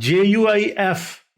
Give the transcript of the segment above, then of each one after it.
JUIF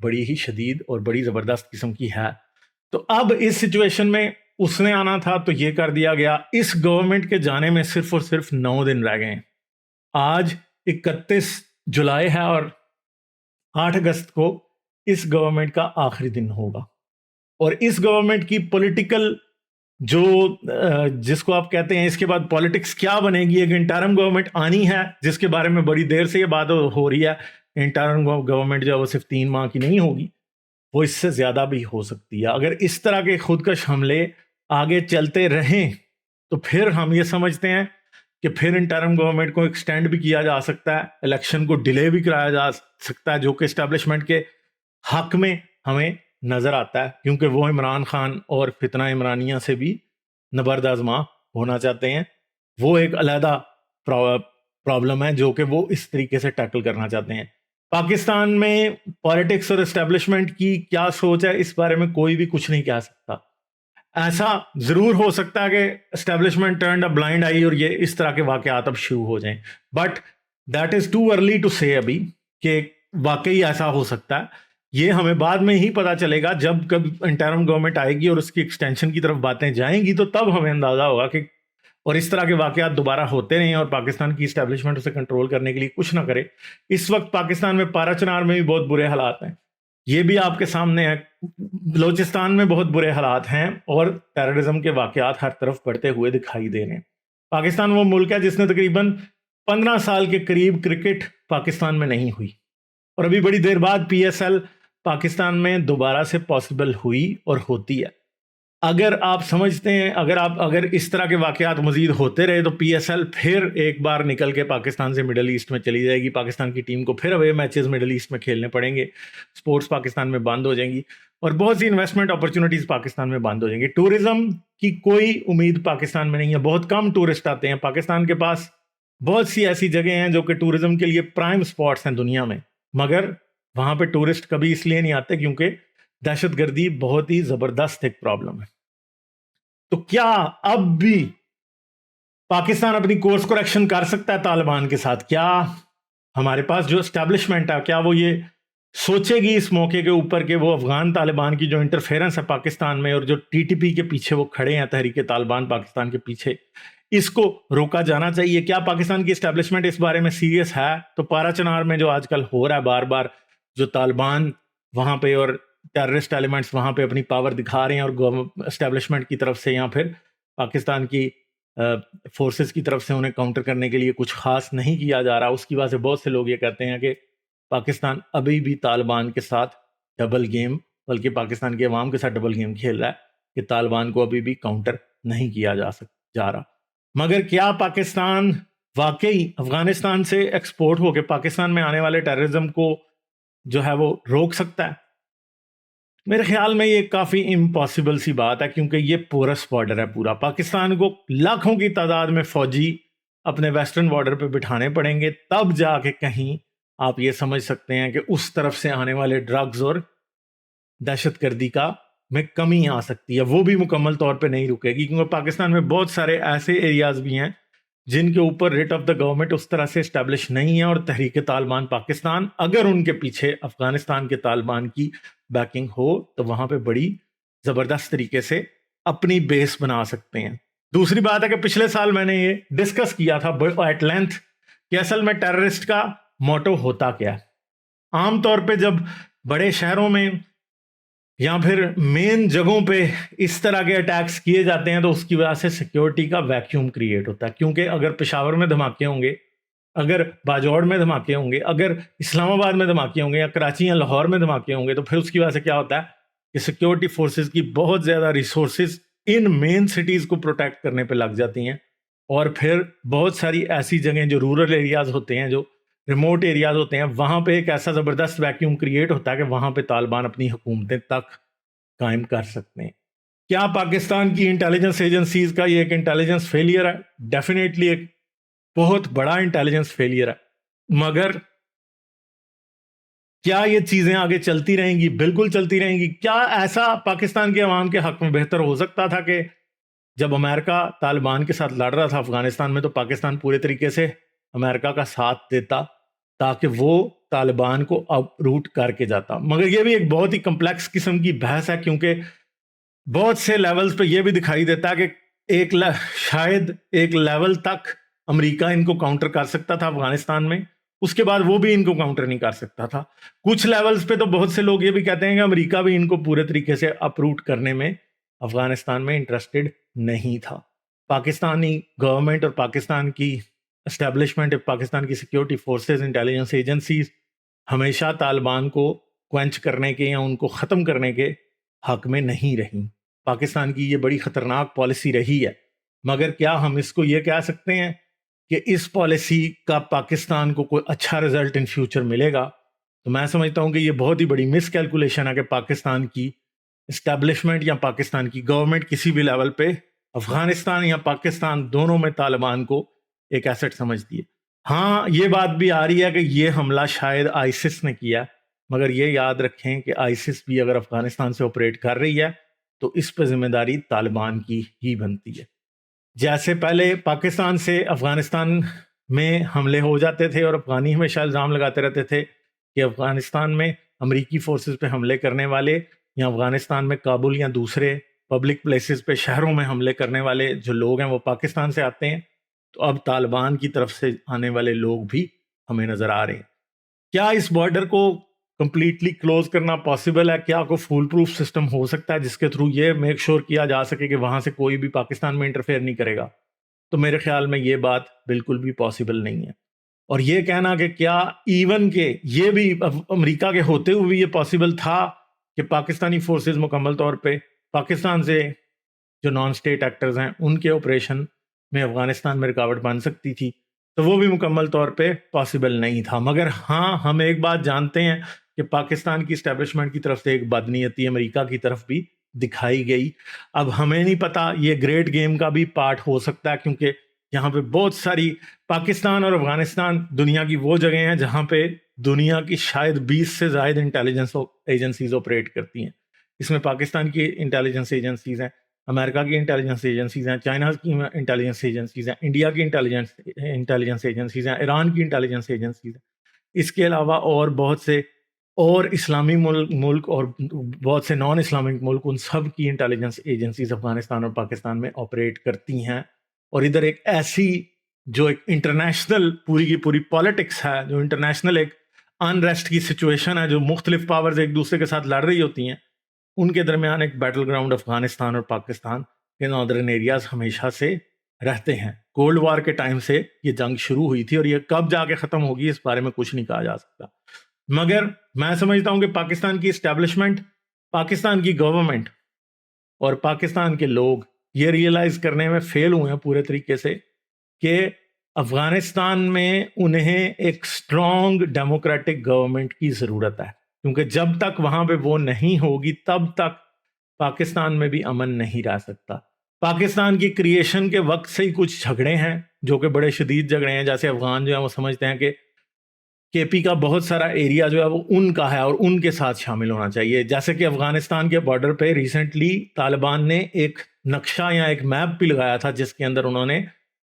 بڑی ہی شدید اور بڑی زبردست قسم کی ہے. تو اب اس سچویشن میں اس نے آنا تھا تو یہ کر دیا گیا. اس گورنمنٹ کے جانے میں صرف اور صرف 9 دن رہ گئے ہیں. آج 31 جولائی ہے اور 8 اگست کو اس گورنمنٹ کا آخری دن ہوگا. اور اس گورنمنٹ کی پولیٹیکل جو جس کو آپ کہتے ہیں اس کے بعد پالیٹکس کیا بنے گی. ایک انٹرم گورنمنٹ آنی ہے جس کے بارے میں بڑی دیر سے یہ بات ہو رہی ہے. انٹرم گورنمنٹ جو ہے وہ صرف 3 ماہ کی نہیں ہوگی, وہ اس سے زیادہ بھی ہو سکتی ہے. اگر اس طرح کے خودکش حملے آگے چلتے رہیں تو پھر ہم یہ سمجھتے ہیں کہ پھر انٹرم گورنمنٹ کو ایکسٹینڈ بھی کیا جا سکتا ہے, الیکشن کو ڈیلے بھی کرایا جا سکتا ہے, جو کہ اسٹیبلشمنٹ کے حق میں ہمیں نظر آتا ہے, کیونکہ وہ عمران خان اور فتنہ عمرانیہ سے بھی نبرد آزما ہونا چاہتے ہیں. وہ ایک علیحدہ پرابلم ہے جو کہ وہ اس طریقے سے ٹیکل کرنا چاہتے ہیں. پاکستان میں پالیٹکس اور اسٹیبلشمنٹ کی کیا سوچ ہے اس بارے میں کوئی بھی کچھ نہیں کہہ سکتا. ایسا ضرور ہو سکتا ہے کہ اسٹیبلشمنٹ ٹرنڈ اے بلائنڈ آئی اور یہ اس طرح کے واقعات اب شروع ہو جائیں, but that is too early to say ابھی کہ واقعی ایسا ہو سکتا ہے. یہ ہمیں بعد میں ہی پتا چلے گا جب کب انٹرم گورنمنٹ آئے گی اور اس کی ایکسٹینشن کی طرف باتیں جائیں گی, تو تب ہمیں اندازہ ہوگا کہ اور اس طرح کے واقعات دوبارہ ہوتے رہیں اور پاکستان کی اسٹیبلشمنٹ اسے کنٹرول کرنے کے لیے کچھ نہ کرے. اس وقت پاکستان میں پارا چنار میں بھی بہت برے حالات ہیں, یہ بھی آپ کے سامنے ہے. بلوچستان میں بہت برے حالات ہیں اور ٹیررزم کے واقعات ہر طرف بڑھتے ہوئے دکھائی دے رہے ہیں. پاکستان وہ ملک ہے جس نے تقریباً 15 سال کے قریب کرکٹ پاکستان میں نہیں ہوئی, اور ابھی بڑی دیر بعد PSL پاکستان میں دوبارہ سے پاسبل ہوئی اور ہوتی ہے. اگر آپ سمجھتے ہیں اگر اس طرح کے واقعات مزید ہوتے رہے تو PSL پھر ایک بار نکل کے پاکستان سے مڈل ایسٹ میں چلی جائے گی. پاکستان کی ٹیم کو پھر اوے میچز مڈل ایسٹ میں کھیلنے پڑیں گے, سپورٹس پاکستان میں بند ہو جائیں گی اور بہت سی انویسٹمنٹ اپرچونیٹیز پاکستان میں بند ہو جائیں گی. ٹورزم کی کوئی امید پاکستان میں نہیں ہے, بہت کم ٹورسٹ آتے ہیں. پاکستان کے پاس بہت سی ایسی جگہیں ہیں جو کہ ٹورزم کے لیے پرائم سپاٹس ہیں دنیا میں, مگر وہاں پہ ٹورسٹ کبھی اس لیے نہیں آتے کیونکہ دہشت گردی بہت ہی زبردست ایک پرابلم ہے. تو کیا اب بھی پاکستان اپنی کورس کریکشن کر سکتا ہے طالبان کے ساتھ؟ کیا ہمارے پاس جو اسٹیبلشمنٹ ہے کیا وہ یہ سوچے گی اس موقع کے اوپر کہ وہ افغان طالبان کی جو انٹرفیرنس ہے پاکستان میں اور جو TTP کے پیچھے وہ کھڑے ہیں, تحریک طالبان پاکستان کے پیچھے, اس کو روکا جانا چاہیے؟ کیا پاکستان کی اسٹیبلشمنٹ اس بارے میں سیریس ہے؟ تو پارا چنار میں جو آج کل ہو رہا ہے بار بار, جو طالبان وہاں پہ اور ٹیررسٹ ایلیمنٹس وہاں پہ اپنی پاور دکھا رہے ہیں اور اسٹیبلشمنٹ کی طرف سے یا پھر پاکستان کی فورسز کی طرف سے انہیں کاؤنٹر کرنے کے لیے کچھ خاص نہیں کیا جا رہا. اس کی وجہ سے بہت سے لوگ یہ کہتے ہیں کہ پاکستان ابھی بھی طالبان کے ساتھ ڈبل گیم, بلکہ پاکستان کے عوام کے ساتھ ڈبل گیم کھیل رہا ہے کہ طالبان کو ابھی بھی کاؤنٹر نہیں کیا جا رہا. مگر کیا پاکستان واقعی افغانستان سے ایکسپورٹ ہو کے پاکستان میں آنے والے ٹیررزم کو جو ہے وہ روک سکتا ہے؟ میرے خیال میں یہ کافی امپاسبل سی بات ہے, کیونکہ یہ پورس بارڈر ہے پورا. پاکستان کو لاکھوں کی تعداد میں فوجی اپنے ویسٹرن بارڈر پہ بٹھانے پڑیں گے, تب جا کے کہیں آپ یہ سمجھ سکتے ہیں کہ اس طرف سے آنے والے ڈرگز اور دہشت گردی میں کمی آ سکتی ہے. وہ بھی مکمل طور پہ نہیں رکے گی, کیونکہ پاکستان میں بہت سارے ایسے ایریاز بھی ہیں جن کے اوپر ریٹ آف دا گورنمنٹ اس طرح سے اسٹیبلش نہیں ہے, اور تحریک طالبان پاکستان اگر ان کے پیچھے افغانستان کے طالبان کی بیکنگ ہو تو وہاں پہ بڑی زبردست طریقے سے اپنی بیس بنا سکتے ہیں. دوسری بات ہے کہ پچھلے سال میں نے یہ ڈسکس کیا تھا ایٹ لینتھ کہ اصل میں ٹیررسٹ کا موٹو ہوتا کیا ہے. عام طور پہ جب بڑے شہروں میں یا پھر مین جگہوں پہ اس طرح کے اٹیکس کیے جاتے ہیں تو اس کی وجہ سے سیکیورٹی کا ویکیوم کریٹ ہوتا ہے, کیونکہ اگر پشاور میں دھماکے ہوں گے, اگر باجوڑ میں دھماکے ہوں گے, اگر اسلام آباد میں دھماکے ہوں گے یا کراچی یا لاہور میں دھماکے ہوں گے, تو پھر اس کی وجہ سے کیا ہوتا ہے کہ سیکیورٹی فورسز کی بہت زیادہ ریسورسز ان مین سٹیز کو پروٹیکٹ کرنے پہ لگ جاتی ہیں, اور پھر بہت ساری ایسی جگہیں جو رورل ایریاز ہوتے ہیں, جو ریموٹ ایریاز ہوتے ہیں, وہاں پہ ایک ایسا زبردست ویکیوم کریٹ ہوتا ہے کہ وہاں پہ طالبان اپنی حکومتیں تک قائم کر سکتے ہیں. کیا پاکستان کی انٹیلیجنس ایجنسیز کا یہ ایک انٹیلیجنس فیلئر ہے؟ ڈیفینیٹلی ایک بہت بڑا انٹیلیجنس فیلئر ہے. مگر کیا یہ چیزیں آگے چلتی رہیں گی؟ بالکل چلتی رہیں گی. کیا ایسا پاکستان کے عوام کے حق میں بہتر ہو سکتا تھا کہ جب امریکہ طالبان کے ساتھ لڑ رہا تھا افغانستان میں تو پاکستان پورے طریقے سے امریکہ کا ساتھ دیتا تاکہ وہ طالبان کو اپروٹ کر کے جاتا. مگر یہ بھی ایک بہت ہی کمپلیکس قسم کی بحث ہے، کیونکہ بہت سے لیولز پہ یہ بھی دکھائی دیتا ہے کہ شاید ایک لیول تک امریکہ ان کو کاؤنٹر کر سکتا تھا افغانستان میں، اس کے بعد وہ بھی ان کو کاؤنٹر نہیں کر سکتا تھا. کچھ لیولز پہ تو بہت سے لوگ یہ بھی کہتے ہیں کہ امریکہ بھی ان کو پورے طریقے سے اپروٹ کرنے میں افغانستان میں انٹرسٹڈ نہیں تھا. پاکستانی گورنمنٹ اور پاکستان کی اسٹیبلشمنٹ، پاکستان کی سیکیورٹی فورسز، انٹیلیجنس ایجنسیز ہمیشہ طالبان کو کوئنچ کرنے کے یا ان کو ختم کرنے کے حق میں نہیں رہیں. پاکستان کی یہ بڑی خطرناک پالیسی رہی ہے. مگر کیا ہم اس کو یہ کہہ سکتے ہیں کہ اس پالیسی کا پاکستان کو کوئی اچھا رزلٹ ان فیوچر ملے گا؟ تو میں سمجھتا ہوں کہ یہ بہت ہی بڑی مس کیلکولیشن ہے کہ پاکستان کی اسٹیبلشمنٹ یا پاکستان کی گورنمنٹ کسی بھی لیول پہ افغانستان یا پاکستان دونوں میں طالبان کو ایک ایسٹ سمجھتی ہے. ہاں یہ بات بھی آ رہی ہے کہ یہ حملہ شاید آئیسس نے کیا، مگر یہ یاد رکھیں کہ آئیسس بھی اگر افغانستان سے آپریٹ کر رہی ہے تو اس پہ ذمہ داری طالبان کی ہی بنتی ہے. جیسے پہلے پاکستان سے افغانستان میں حملے ہو جاتے تھے اور افغانی ہمیشہ الزام لگاتے رہتے تھے کہ افغانستان میں امریکی فورسز پہ حملے کرنے والے یا افغانستان میں کابل یا دوسرے پبلک پلیسز پہ شہروں میں حملے کرنے والے جو لوگ ہیں وہ پاکستان سے آتے ہیں، تو اب طالبان کی طرف سے آنے والے لوگ بھی ہمیں نظر آ رہے ہیں. کیا اس بارڈر کو کمپلیٹلی کلوز کرنا پاسبل ہے؟ کیا کوئی فول پروف سسٹم ہو سکتا ہے جس کے تھرو یہ میک شور کیا جا سکے کہ وہاں سے کوئی بھی پاکستان میں انٹرفیئر نہیں کرے گا؟ تو میرے خیال میں یہ بات بالکل بھی پاسبل نہیں ہے. اور یہ کہنا کہ کیا ایون کہ یہ بھی امریکہ کے ہوتے ہوئے یہ پاسبل تھا کہ پاکستانی فورسز مکمل طور پہ پاکستان سے جو نان اسٹیٹ ایکٹرز ہیں ان کے آپریشن میں افغانستان میں رکاوٹ بن سکتی تھی، تو وہ بھی مکمل طور پہ پاسبل نہیں تھا. مگر ہاں ہم ایک بات جانتے ہیں کہ پاکستان کی اسٹیبلشمنٹ کی طرف سے ایک بدنیتی امریکہ کی طرف بھی دکھائی گئی. اب ہمیں نہیں پتا، یہ گریٹ گیم کا بھی پارٹ ہو سکتا ہے، کیونکہ یہاں پہ بہت ساری پاکستان اور افغانستان دنیا کی وہ جگہیں ہیں جہاں پہ دنیا کی شاید 20 سے زائد انٹیلیجنس ایجنسیز آپریٹ کرتی ہیں. اس میں پاکستان کی انٹیلیجنس ایجنسیز ہیں، امریکہ کی انٹیلیجنس ایجنسیز ہیں، چائنا کی انٹیلیجنس ایجنسیز ہیں، انڈیا کی انٹیلیجنس ایجنسیز ہیں، ایران کی انٹیلیجنس ایجنسیز ہیں. اس کے علاوہ اور بہت سے اور اسلامی ملک اور بہت سے نان اسلامک ملک، ان سب کی انٹیلیجنس ایجنسیز افغانستان اور پاکستان میں آپریٹ کرتی ہیں. اور ادھر ایک ایسی جو ایک انٹرنیشنل پوری کی پوری پالیٹکس ہے، جو انٹرنیشنل ایک انریسٹ کی سچویشن ہے، جو مختلف پاورز ایک دوسرے کے ساتھ لڑ رہی ہوتی ہیں، ان کے درمیان ایک بیٹل گراؤنڈ افغانستان اور پاکستان کے ناردرن ایریاز ہمیشہ سے رہتے ہیں. کولڈ وار کے ٹائم سے یہ جنگ شروع ہوئی تھی، اور یہ کب جا کے ختم ہوگی اس بارے میں کچھ نہیں کہا جا سکتا. مگر میں سمجھتا ہوں کہ پاکستان کی اسٹیبلشمنٹ، پاکستان کی گورنمنٹ اور پاکستان کے لوگ یہ ریئلائز کرنے میں فیل ہوئے ہیں پورے طریقے سے کہ افغانستان میں انہیں ایک اسٹرانگ ڈیموکریٹک گورنمنٹ کی ضرورت ہے، کیونکہ جب تک وہاں پہ وہ نہیں ہوگی تب تک پاکستان میں بھی امن نہیں رہ سکتا. پاکستان کی کریشن کے وقت سے ہی کچھ جھگڑے ہیں جو کہ بڑے شدید جھگڑے ہیں. جیسے افغان جو ہیں وہ سمجھتے ہیں کہ کے پی کا بہت سارا ایریا جو ہے وہ ان کا ہے اور ان کے ساتھ شامل ہونا چاہیے. جیسے کہ افغانستان کے بارڈر پہ ریسنٹلی طالبان نے ایک نقشہ یا ایک میپ بھی لگایا تھا، جس کے اندر انہوں نے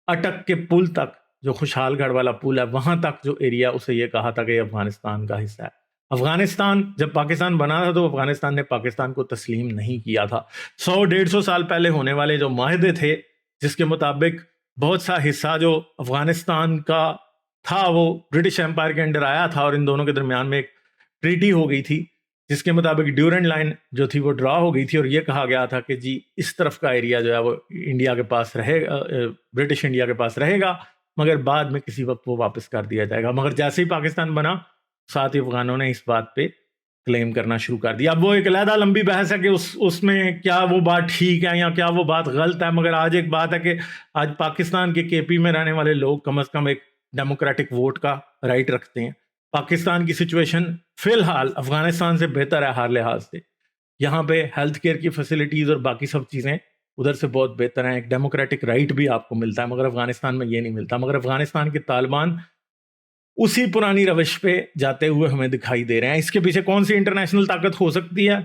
اٹک کے پل تک، جو خوشحال گڑھ والا پل ہے، وہاں تک جو ایریا، اسے یہ کہا تھا کہ یہ افغانستان کا حصہ ہے. افغانستان جب پاکستان بنا تھا تو افغانستان نے پاکستان کو تسلیم نہیں کیا تھا. 100-150 سال پہلے ہونے والے جو معاہدے تھے، جس کے مطابق بہت سا حصہ جو افغانستان کا تھا وہ برٹش امپائر کے انڈر آیا تھا، اور ان دونوں کے درمیان میں ایک ٹریٹی ہو گئی تھی جس کے مطابق ڈیورنڈ لائن جو تھی وہ ڈرا ہو گئی تھی، اور یہ کہا گیا تھا کہ جی اس طرف کا ایریا جو ہے وہ انڈیا کے پاس رہے گا، برٹش انڈیا کے پاس رہے گا، مگر بعد میں کسی وقت وہ واپس کر دیا جائے گا. مگر جیسے ہی پاکستان بنا، ساتھ ہی افغانوں نے اس بات پہ کلیم کرنا شروع کر دیا. اب وہ ایک علیحدہ لمبی بحث ہے کہ اس میں کیا وہ بات ٹھیک ہے یا کیا وہ بات غلط ہے. مگر آج ایک بات ہے کہ آج پاکستان کے کے پی میں رہنے والے لوگ کم از کم ایک ڈیموکریٹک ووٹ کا رائٹ رکھتے ہیں. پاکستان کی سچویشن فی الحال افغانستان سے بہتر ہے ہر لحاظ سے. یہاں پہ ہیلتھ کیئر کی فیسلٹیز اور باقی سب چیزیں ادھر سے بہت بہتر ہیں. ایک ڈیموکریٹک رائٹ بھی آپ کو ملتا ہے، مگر افغانستان میں یہ نہیں ملتا. مگر افغانستان کے طالبان اسی پرانی روش پہ جاتے ہوئے ہمیں دکھائی دے رہے ہیں. اس کے پیچھے کون سی انٹرنیشنل طاقت ہو سکتی ہے؟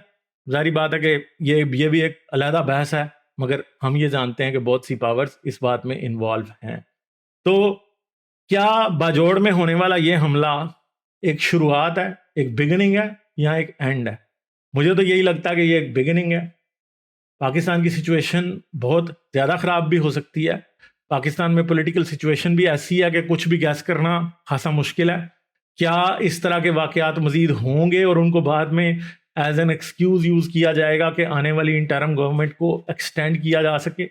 ظاہری بات ہے کہ یہ بھی ایک علیحدہ بحث ہے، مگر ہم یہ جانتے ہیں کہ بہت سی پاورز اس بات میں انوالو ہیں. تو کیا باجوڑ میں ہونے والا یہ حملہ ایک شروعات ہے، ایک بگننگ ہے یا ایک اینڈ ہے؟ مجھے تو یہی لگتا ہے کہ یہ ایک بگننگ ہے. پاکستان کی سچویشن بہت زیادہ خراب بھی ہو سکتی ہے. پاکستان میں پولیٹیکل سچویشن بھی ایسی ہے کہ کچھ بھی گیس کرنا خاصا مشکل ہے. کیا اس طرح کے واقعات مزید ہوں گے اور ان کو بعد میں ایز این ایکسکیوز یوز کیا جائے گا کہ آنے والی انٹرم گورنمنٹ کو ایکسٹینڈ کیا جا سکے؟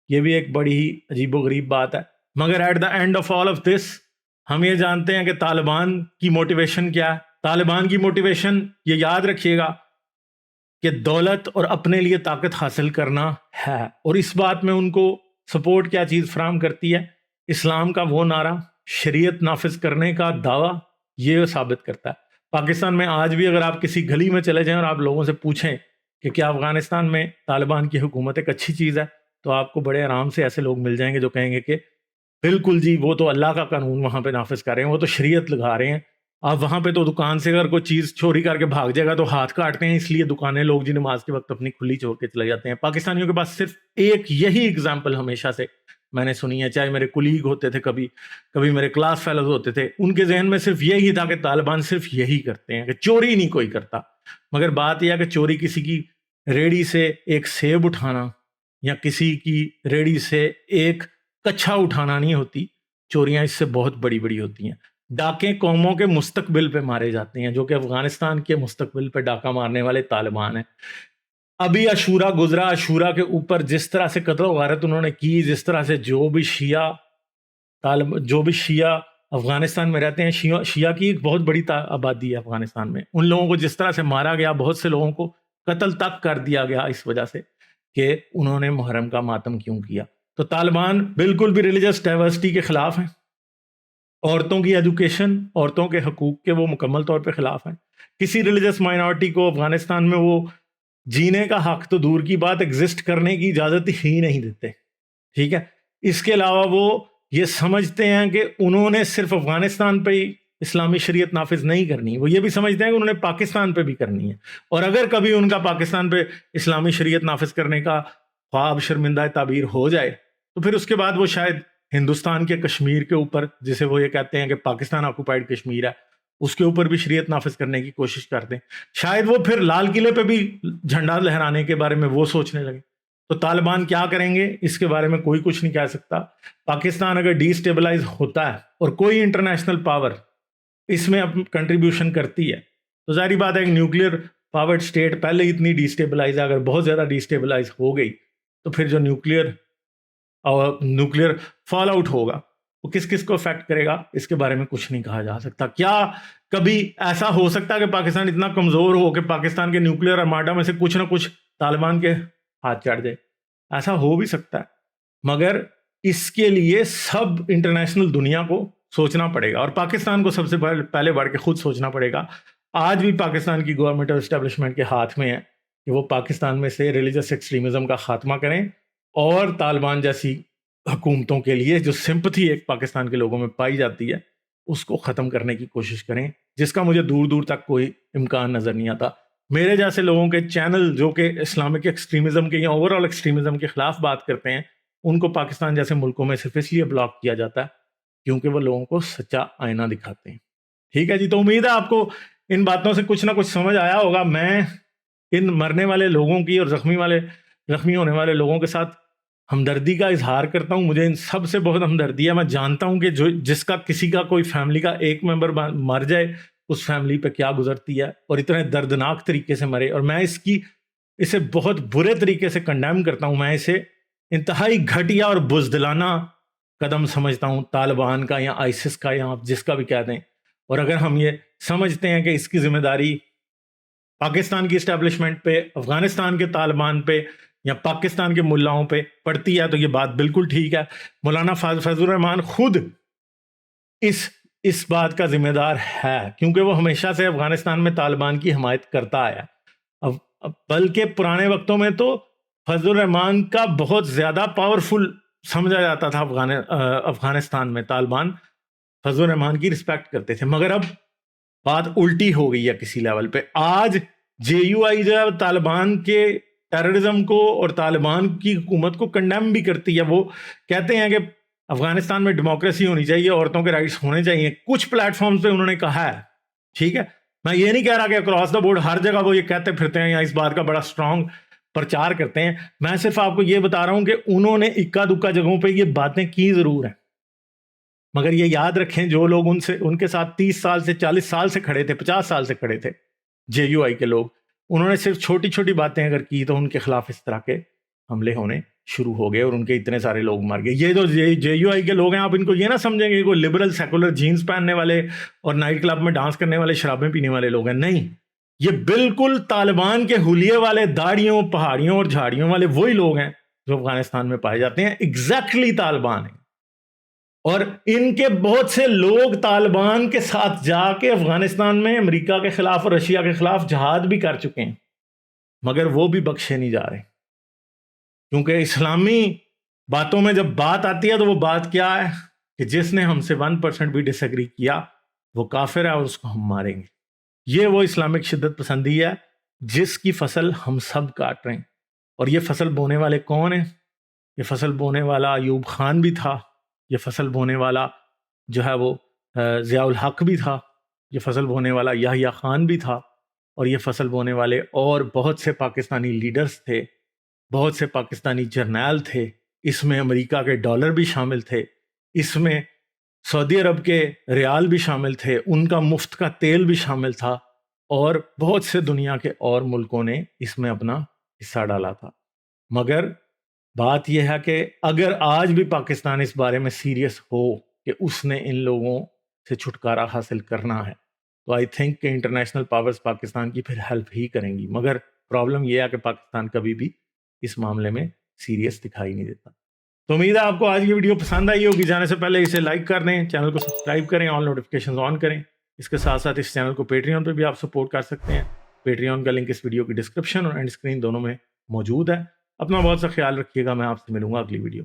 یہ بھی ایک بڑی ہی عجیب و غریب بات ہے. مگر at the end of all of this ہم یہ جانتے ہیں کہ طالبان کی موٹیویشن کیا ہے. طالبان کی موٹیویشن یہ یاد رکھیے گا کہ دولت اور اپنے لیے طاقت حاصل کرنا ہے. اور اس بات میں ان کو سپورٹ کیا چیز فراہم کرتی ہے؟ اسلام کا وہ نعرہ، شریعت نافذ کرنے کا دعویٰ، یہ ثابت کرتا ہے. پاکستان میں آج بھی اگر آپ کسی گلی میں چلے جائیں اور آپ لوگوں سے پوچھیں کہ کیا افغانستان میں طالبان کی حکومت ایک اچھی چیز ہے، تو آپ کو بڑے آرام سے ایسے لوگ مل جائیں گے جو کہیں گے کہ بالکل جی، وہ تو اللہ کا قانون وہاں پہ نافذ کر رہے ہیں، وہ تو شریعت لگا رہے ہیں. آپ وہاں پہ تو دکان سے اگر کوئی چیز چوری کر کے بھاگ جائے گا تو ہاتھ کاٹتے ہیں، اس لیے دکانیں لوگ جی نماز کے وقت اپنی کھلی چھوڑ کے چلے جاتے ہیں. پاکستانیوں کے پاس صرف ایک یہی اگزامپل ہمیشہ سے میں نے سنی ہے، چاہے میرے کولیگ ہوتے تھے، کبھی میرے کلاس فیلوز ہوتے تھے، ان کے ذہن میں صرف یہی تھا کہ طالبان صرف یہی کرتے ہیں، کہ چوری نہیں کوئی کرتا. مگر بات یہ ہے کہ چوری کسی کی ریڑھی سے ایک سیب اٹھانا یا کسی کی ریڑھی سے ایک کچھا اٹھانا نہیں ہوتی. چوریاں اس سے بہت بڑی بڑی ہوتی ہیں. ڈاکے قوموں کے مستقبل پہ مارے جاتے ہیں، جو کہ افغانستان کے مستقبل پہ ڈاکہ مارنے والے طالبان ہیں. ابھی عاشورہ گزرا، عاشورہ کے اوپر جس طرح سے قتل و غارت انہوں نے کی، جس طرح سے جو بھی شیعہ افغانستان میں رہتے ہیں، شیعہ کی ایک بہت بڑی آبادی ہے افغانستان میں، ان لوگوں کو جس طرح سے مارا گیا، بہت سے لوگوں کو قتل تک کر دیا گیا اس وجہ سے کہ انہوں نے محرم کا ماتم کیوں کیا. تو طالبان بالکل بھی ریلیجس ڈائیورسٹی کے خلاف ہیں. عورتوں کی ایجوکیشن، عورتوں کے حقوق کے وہ مکمل طور پہ خلاف ہیں. کسی ریلیجس مائنورٹی کو افغانستان میں وہ جینے کا حق تو دور کی بات، ایگزسٹ کرنے کی اجازت ہی نہیں دیتے. ٹھیک ہے. اس کے علاوہ وہ یہ سمجھتے ہیں کہ انہوں نے صرف افغانستان پہ ہی اسلامی شریعت نافذ نہیں کرنی، وہ یہ بھی سمجھتے ہیں کہ انہوں نے پاکستان پہ بھی کرنی ہے. اور اگر کبھی ان کا پاکستان پہ اسلامی شریعت نافذ کرنے کا خواب شرمندہ تعبیر ہو جائے تو پھر اس کے بعد وہ شاید ہندوستان کے کشمیر کے اوپر، جسے وہ یہ کہتے ہیں کہ پاکستان آکوپائڈ کشمیر ہے، اس کے اوپر بھی شریعت نافذ کرنے کی کوشش کرتے ہیں. شاید وہ پھر لال قلعے پہ بھی جھنڈا لہرانے کے بارے میں وہ سوچنے لگے. تو طالبان کیا کریں گے اس کے بارے میں کوئی کچھ نہیں کہہ سکتا. پاکستان اگر ڈی اسٹیبلائز ہوتا ہے اور کوئی انٹرنیشنل پاور اس میں کنٹریبیوشن کرتی ہے تو ظاہری بات ہے ایک نیوکلیر پاورڈ اسٹیٹ پہلے ہی اتنی ڈی اسٹیبلائز ہے، اگر بہت زیادہ ڈی اسٹیبلائز ہو گئی تو پھر جو نیوکلیر فال آؤٹ ہوگا وہ کس کس کو افیکٹ کرے گا اس کے بارے میں کچھ نہیں کہا جا سکتا. کیا کبھی ایسا ہو سکتا ہے کہ پاکستان اتنا کمزور ہو کہ پاکستان کے نیوکلیر ارماڈا میں سے کچھ نہ کچھ طالبان کے ہاتھ چڑھ جائے؟ ایسا ہو بھی سکتا ہے، مگر اس کے لیے سب انٹرنیشنل دنیا کو سوچنا پڑے گا اور پاکستان کو سب سے پہلے بڑھ کے خود سوچنا پڑے گا. آج بھی پاکستان کی گورنمنٹ اور اسٹیبلشمنٹ کے ہاتھ میں ہے کہ وہ پاکستان میں سے ریلیجس ایکسٹریمزم کا خاتمہ کریں اور طالبان جیسی حکومتوں کے لیے جو سمپتھی ایک پاکستان کے لوگوں میں پائی جاتی ہے اس کو ختم کرنے کی کوشش کریں، جس کا مجھے دور دور تک کوئی امکان نظر نہیں آتا. میرے جیسے لوگوں کے چینل جو کہ اسلامک ایکسٹریمزم کے یا اوور آل ایکسٹریمزم کے خلاف بات کرتے ہیں، ان کو پاکستان جیسے ملکوں میں صرف اس لیے بلاک کیا جاتا ہے کیونکہ وہ لوگوں کو سچا آئینہ دکھاتے ہیں. ٹھیک ہے جی. تو امید ہے آپ کو ان باتوں سے کچھ نہ کچھ سمجھ آیا ہوگا. میں ان مرنے والے لوگوں کی اور زخمی ہونے والے لوگوں کے ساتھ ہمدردی کا اظہار کرتا ہوں. مجھے ان سب سے بہت ہمدردی ہے. میں جانتا ہوں کہ جس کا کسی کا کوئی فیملی کا ایک ممبر مر جائے اس فیملی پہ کیا گزرتی ہے اور اتنے دردناک طریقے سے مرے، اور میں اسے بہت برے طریقے سے کنڈیم کرتا ہوں. میں اسے انتہائی گھٹیا اور بزدلانہ قدم سمجھتا ہوں طالبان کا یا آئسس کا یا آپ جس کا بھی کہہ دیں. اور اگر ہم یہ سمجھتے ہیں کہ اس کی ذمہ داری پاکستان کی اسٹیبلشمنٹ پہ، افغانستان کے طالبان پہ یا پاکستان کے ملاؤں پہ پڑتی ہے تو یہ بات بالکل ٹھیک ہے. مولانا فضل الرحمان خود اس بات کا ذمہ دار ہے کیونکہ وہ ہمیشہ سے افغانستان میں طالبان کی حمایت کرتا آیا. بلکہ پرانے وقتوں میں تو فضل الرحمان کا بہت زیادہ پاورفل سمجھا جاتا تھا افغانستان میں. طالبان فضل الرحمان کی رسپیکٹ کرتے تھے، مگر اب بات الٹی ہو گئی ہے کسی لیول پہ. آج JUI جو ہے طالبان کے ٹیررزم کو اور طالبان کی حکومت کو کنڈیم بھی کرتی ہے. وہ کہتے ہیں کہ افغانستان میں ڈیموکریسی ہونی چاہیے، عورتوں کے رائٹس ہونے چاہیے. کچھ پلیٹ فارمز پہ انہوں نے کہا ہے ٹھیک ہے، میں یہ نہیں کہہ رہا کہ اکراس دا بورڈ ہر جگہ وہ یہ کہتے پھرتے ہیں یا اس بات کا بڑا اسٹرانگ پرچار کرتے ہیں. میں صرف آپ کو یہ بتا رہا ہوں کہ انہوں نے اکا دکا جگہوں پہ یہ باتیں کی ضرور ہیں، مگر یہ یاد رکھیں جو لوگ ان کے ساتھ 30 سال سے 40 سال سے کھڑے تھے، 50 سال سے کھڑے تھے جے یو آئی کے لوگ، انہوں نے صرف چھوٹی چھوٹی باتیں اگر کی تو ان کے خلاف اس طرح کے حملے ہونے شروع ہو گئے اور ان کے اتنے سارے لوگ مر گئے. یہ جو جے یو آئی کے لوگ ہیں، آپ ان کو یہ نہ سمجھیں گے کوئی لبرل سیکولر جینز پہننے والے اور نائٹ کلب میں ڈانس کرنے والے شرابیں پینے والے لوگ ہیں، نہیں، یہ بالکل طالبان کے حلیے والے داڑھیوں پہاڑیوں اور جھاڑیوں والے وہی لوگ ہیں جو افغانستان میں پائے جاتے ہیں. ایگزیکٹلی طالبان ہیں، اور ان کے بہت سے لوگ طالبان کے ساتھ جا کے افغانستان میں امریکہ کے خلاف اور رشیا کے خلاف جہاد بھی کر چکے ہیں، مگر وہ بھی بخشے نہیں جا رہے، کیونکہ اسلامی باتوں میں جب بات آتی ہے تو وہ بات کیا ہے کہ جس نے ہم سے 1% بھی ڈس ایگری کیا وہ کافر ہے اور اس کو ہم ماریں گے. یہ وہ اسلامک شدت پسندی ہے جس کی فصل ہم سب کاٹ رہے ہیں. اور یہ فصل بونے والے کون ہیں؟ یہ فصل بونے والا ایوب خان بھی تھا، یہ فصل بونے والا جو ہے وہ ضیاء الحق بھی تھا، یہ فصل بونے والا یحییٰ خان بھی تھا، اور یہ فصل بونے والے اور بہت سے پاکستانی لیڈرز تھے، بہت سے پاکستانی جرنیل تھے. اس میں امریکہ کے ڈالر بھی شامل تھے، اس میں سعودی عرب کے ریال بھی شامل تھے، ان کا مفت کا تیل بھی شامل تھا، اور بہت سے دنیا کے اور ملکوں نے اس میں اپنا حصہ ڈالا تھا. مگر بات یہ ہے کہ اگر آج بھی پاکستان اس بارے میں سیریس ہو کہ اس نے ان لوگوں سے چھٹکارا حاصل کرنا ہے تو آئی تھنک کہ انٹرنیشنل پاورز پاکستان کی پھر ہیلپ ہی کریں گی. مگر پرابلم یہ ہے کہ پاکستان کبھی بھی اس معاملے میں سیریس دکھائی نہیں دیتا. تو امید ہے آپ کو آج کی ویڈیو پسند آئی ہوگی. جانے سے پہلے اسے لائک کر دیں، چینل کو سبسکرائب کریں، آل نوٹیفیکیشنز آن کریں. اس کے ساتھ ساتھ اس چینل کو پیٹریون پہ بھی آپ سپورٹ کر سکتے ہیں. پیٹریون کا لنک اس ویڈیو کی ڈسکرپشن اور اینڈ اسکرین دونوں میں موجود ہے. اپنا بہت سا خیال رکھیے گا. میں آپ سے ملوں گا اگلی ویڈیو.